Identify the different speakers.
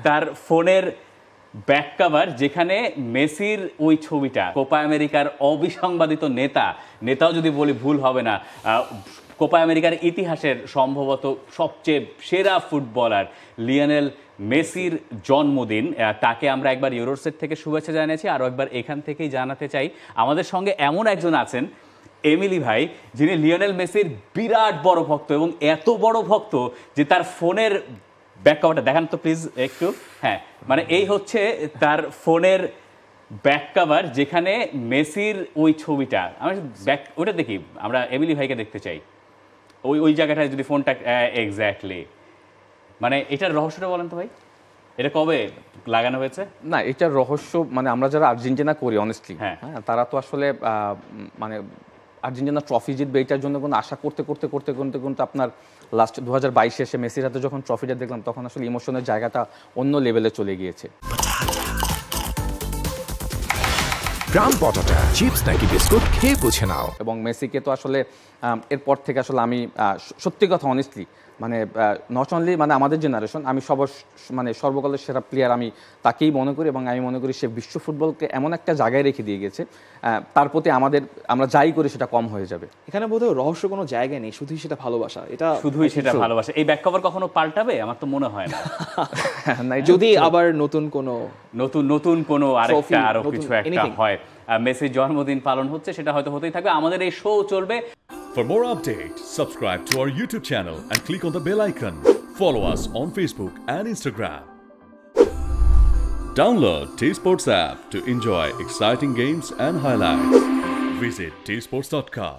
Speaker 1: তার ফোনের back cover যেখানে মেসির ওই ছবিটা, কোপা আমেরিকার অবিসংবাদিত নেতাও যদি বলি ভুল হবে না, কোপা আমেরিকার ইতিহাসের সম্ভবত সবচেয়ে সেরা ফুটবলার লিওনেল মেসির জন্মদিন। তাকে আমরা একবার ইউরোসেট থেকে শুভেচ্ছা জানিয়েছি, আরও একবার এখান থেকেই জানাতে চাই আমাদের সঙ্গে এমন একজন আছেন এমিলি ভাই, যিনি লিওনেল মেসির বিরাট বড় ভক্ত, এবং এত বড় ভক্ত যে তার ফোনের ব্যাক কভারটা দেখান তো প্লিজ একটু। হ্যাঁ, মানে এই হচ্ছে তার ফোনের ব্যাক কভার যেখানে মেসির ওই ছবিটা। আমি ওটা দেখি, আমরা এমিলি ভাইকে দেখতে চাই ওই জায়গাটায় যদি ফোনটা এক্স্যাক্টলি। মানে এটার রহস্যটা বলেন তো ভাই, এটা কবে লাগানো হয়েছে?
Speaker 2: না, এটার রহস্য মানে আমরা যারা আর্জেন্টিনা করি অনেস্টলি, হ্যাঁ, তারা তো আসলে মানে আর্জেন্টিনা ট্রফি জিতবে এটার জন্য কোনো আশা করতে করতে করতে করতে করতে আপনার লাস্ট 2022 এসে মেসির হাতে যখন ট্রফিটা দেখলাম তখন আসলে ইমোশনের জায়গাটা অন্য লেভেলে চলে গিয়েছে।
Speaker 3: গ্রাম পটাটা চিপস নাকি বিস্কুট খেয়ে বুঝে নাও।
Speaker 2: এবং মেসিকে তো আসলে এরপর থেকে আসলে আমি সত্যি কথা অনেস্টলি মানে নট অনলি মানে আমাদের জেনারেশন, আমি মানে সর্বকালের সেরা প্লেয়ার আমি তাকেই মনে করি, এবং আমি মনে করি সে বিশ্ব ফুটবলকে এমন একটা জায়গায় রেখে দিয়ে গেছে, তার প্রতি আমরা যাই করি সেটা কম হয়ে যাবে।
Speaker 4: এখানে বোধহয় রহস্য কোনো জায়গায় নেই, শুধুই সেটা ভালোবাসা। এটা
Speaker 1: শুধুই সেটা ভালোবাসা। এই ব্যাক কভার কখনো পাল্টাবে? আমার তো মনে হয় না।
Speaker 4: যদি আবার নতুন কোনো
Speaker 1: আরো কিছু একটা হয়, মেসির জন্মদিন পালন হচ্ছে, সেটা হয়তো হতেই থাকবে। আমাদের এই শো চলবে।
Speaker 5: For more updates, subscribe to our YouTube channel and click on the bell icon. Follow us on Facebook and Instagram. Download T-Sports app to enjoy exciting games and highlights. Visit tsports.com.